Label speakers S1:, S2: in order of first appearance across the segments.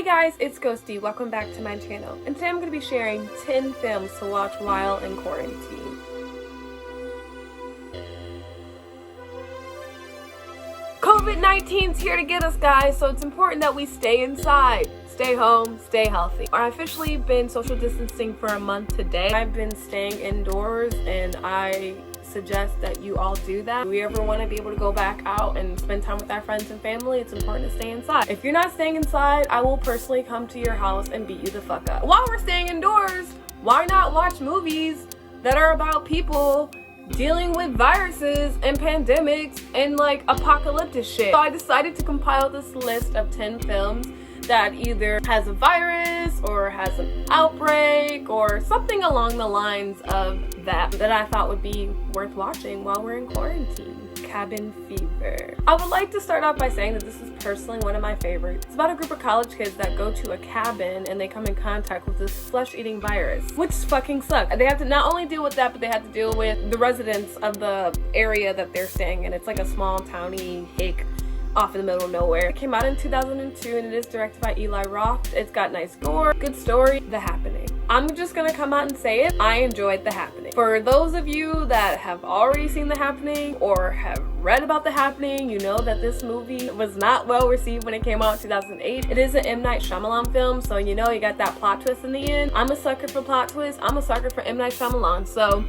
S1: Hey guys, it's Ghosty. Welcome back to my channel. And today I'm going to be sharing 10 films to watch while in quarantine. COVID-19's here to get us, guys, so it's important that we stay inside. Stay home, stay healthy. I've officially been social distancing for a month today. I've been staying indoors and I suggest that you all do that. If we ever want to be able to go back out and spend time with our friends and family, it's important to stay inside. If you're not staying inside, I will personally come to your house and beat you the fuck up. While we're staying indoors, why not watch movies that are about people dealing with viruses and pandemics and like apocalyptic shit? So I decided to compile this list of 10 films that either has a virus or has an outbreak or something along the lines of that I thought would be worth watching while we're in quarantine. Cabin Fever. I would like to start off by saying that this is personally one of my favorites. It's about a group of college kids that go to a cabin and they come in contact with this flesh-eating virus, which fucking sucks. They have to not only deal with that, but they have to deal with the residents of the area that they're staying in. It's like a small towny hick off in the middle of nowhere. It came out in 2002 and it is directed by Eli Roth. It's got nice gore, good story. The Happening. I'm just gonna come out and say it. I enjoyed The Happening. For those of you that have already seen The Happening or have read about The Happening, you know that this movie was not well received when it came out in 2008. It is an M. Night Shyamalan film, so you know you got that plot twist in the end. I'm a sucker for plot twists. I'm a sucker for M. Night Shyamalan, so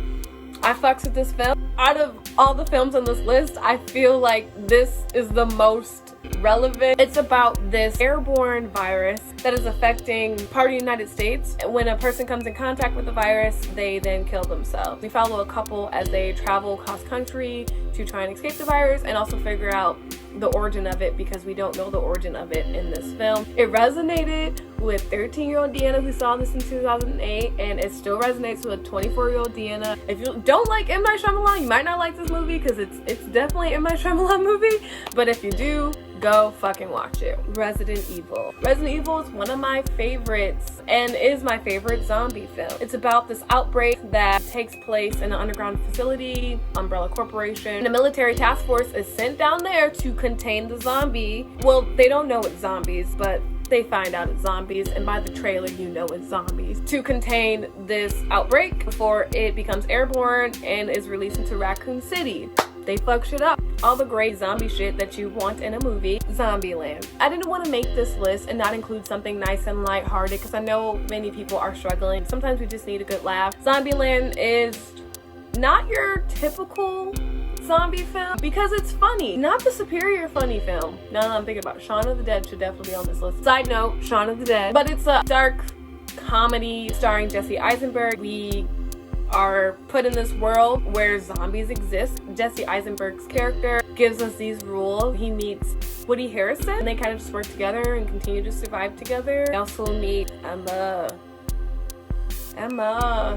S1: I fucks with this film. Out of all the films on this list, I feel like this is the most relevant. It's about this airborne virus that is affecting part of the United States. When a person comes in contact with the virus, they then kill themselves. We follow a couple as they travel cross country to try and escape the virus and also figure out the origin of it, because we don't know the origin of it in this film. It resonated with 13-year-old Deanna who saw this in 2008, and it still resonates with 24-year-old Deanna. If you don't like M. Night Shyamalan, you might not like this movie because it's definitely an M. Night Shyamalan movie, but if you do, go fucking watch it. Resident Evil. Resident Evil is one of my favorites and is my favorite zombie film. It's about this outbreak that takes place in an underground facility, Umbrella Corporation. And a military task force is sent down there to contain the zombie. Well, they don't know it's zombies, but they find out it's zombies, and by the trailer you know it's zombies, to contain this outbreak before it becomes airborne and is released into Raccoon City. They fuck shit up. All the great zombie shit that you want in a movie. Zombieland. I didn't want to make this list and not include something nice and lighthearted because I know many people are struggling. Sometimes we just need a good laugh. Zombieland is not your typical zombie film because it's funny. Not the superior funny film. Now that I'm thinking about it, Shaun of the Dead should definitely be on this list. Side note, Shaun of the Dead. But it's a dark comedy starring Jesse Eisenberg. We are put in this world where zombies exist. Jesse Eisenberg's character gives us these rules. He meets Woody Harrelson and they kind of just work together and continue to survive together. We also meet Emma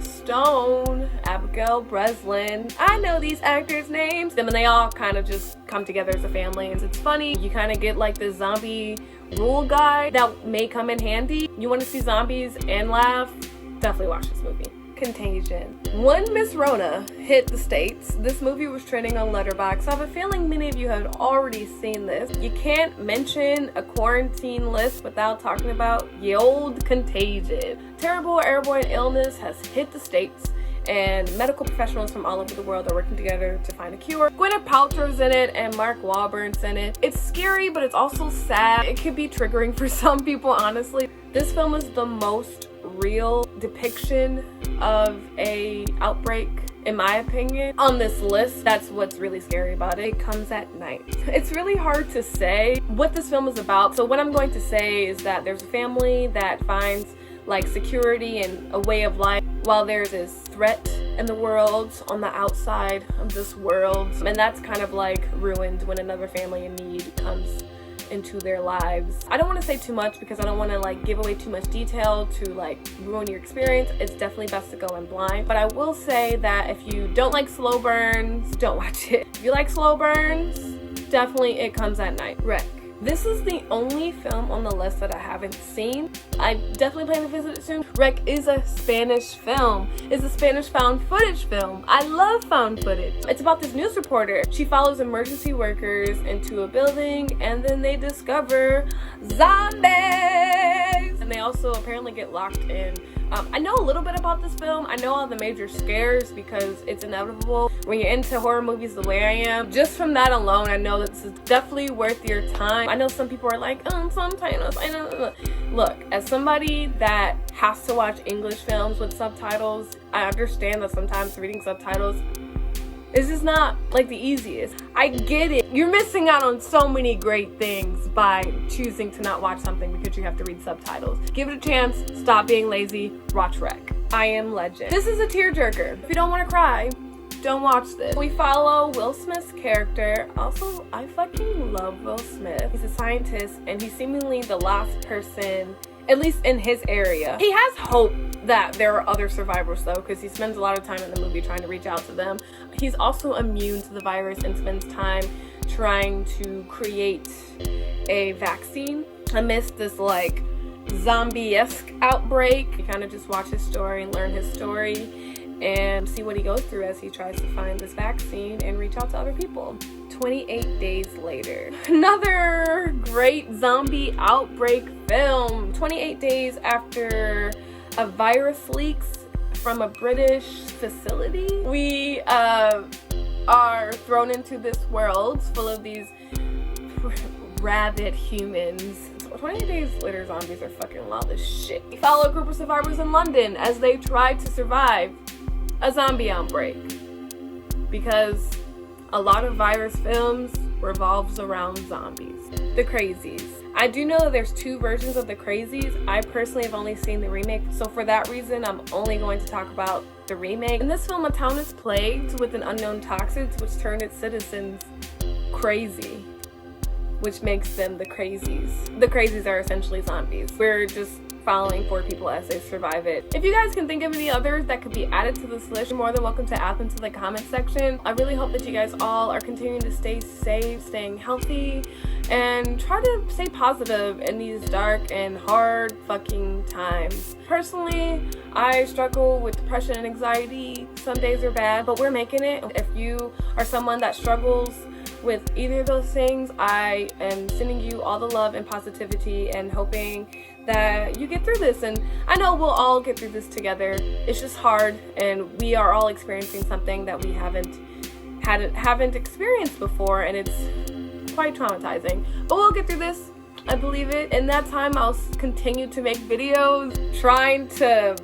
S1: Stone, Abigail Breslin. I know these actors' names. Them and they all kind of just come together as a family. And it's funny. You kind of get like this zombie rule guide that may come in handy. You want to see zombies and laugh? Definitely watch this movie. Contagion. When Miss Rona hit the States, this movie was trending on Letterboxd. I have a feeling many of you have already seen this. You can't mention a quarantine list without talking about ye old Contagion. Terrible airborne illness has hit the States, and medical professionals from all over the world are working together to find a cure. Gwyneth Paltrow's in it and Mark Wahlberg's in it. It's scary, but it's also sad. It can be triggering for some people, honestly. This film is the most real depiction of a outbreak, in my opinion, on this list. That's what's really scary about it. It comes at night. It's really hard to say what this film is about. So what I'm going to say is that there's a family that finds like security and a way of life while there's this threat in the world on the outside of this world, and that's kind of like ruined when another family in need comes into their lives. I don't want to say too much because I don't want to like give away too much detail to like ruin your experience. It's definitely best to go in blind, but I will say that if you don't like slow burns, don't watch it. If you like slow burns, definitely It Comes at Night. Wreck. This is the only film on the list that I haven't seen. I definitely plan to visit it soon. Rec is a Spanish film. It's a Spanish found footage film. I love found footage. It's about this news reporter. She follows emergency workers into a building and then they discover zombies. apparently get locked in. I know a little bit about this film. I know all the major scares because it's inevitable when you're into horror movies the way I am. Just from that alone, I know that this is definitely worth your time. I know some people are like, subtitles. I know. Look, as somebody that has to watch English films with subtitles, I understand that sometimes reading subtitles is just not like the easiest. I get it. You're missing out on so many great things by choosing to not watch something because you have to read subtitles. Give it a chance. Stop being lazy. Watch Rec. I Am Legend. This is a tearjerker. If you don't want to cry, don't watch this. We follow Will Smith's character. Also, I fucking love Will Smith. He's a scientist and he's seemingly the last person, at least in his area. He has hope that there are other survivors though, because he spends a lot of time in the movie trying to reach out to them. He's also immune to the virus and spends time trying to create a vaccine amidst this like zombie-esque outbreak. You kind of just watch his story and learn his story and see what he goes through as he tries to find this vaccine and reach out to other people. 28 days later. Another great zombie outbreak film. 28 days after a virus leaks from a British facility, we are thrown into this world full of these rabid humans. 28 days later, zombies are fucking wild as shit. We follow a group of survivors in London as they try to survive a zombie outbreak, because a lot of virus films revolves around zombies. The Crazies. I do know that there's two versions of The Crazies. I personally have only seen the remake, so for that reason, I'm only going to talk about the remake. In this film, a town is plagued with an unknown toxin which turned its citizens crazy, which makes them the Crazies. The Crazies are essentially zombies. We're just following 4 people as they survive it. If you guys can think of any others that could be added to this list, you're more than welcome to add them to the comment section. I really hope that you guys all are continuing to stay safe, staying healthy, and try to stay positive in these dark and hard fucking times. Personally, I struggle with depression and anxiety. Some days are bad, but we're making it. If you are someone that struggles with either of those things, I am sending you all the love and positivity and hoping that you get through this. And I know we'll all get through this together. It's just hard, and we are all experiencing something that we haven't experienced before, and it's quite traumatizing. But we'll get through this. I believe it. In that time, I'll continue to make videos trying to,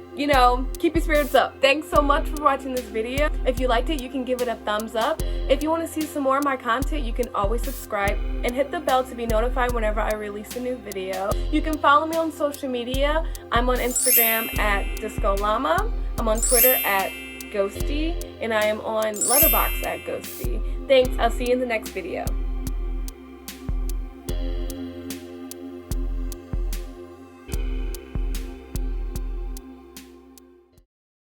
S1: keep your spirits up. Thanks so much for watching this video. If you liked it, you can give it a thumbs up. If you want to see some more of my content, you can always subscribe and hit the bell to be notified whenever I release a new video. You can follow me on social media. I'm on Instagram at Disco Llama. I'm on Twitter at Ghosty, and I am on Letterboxd at Ghosty. Thanks. I'll see you in the next video.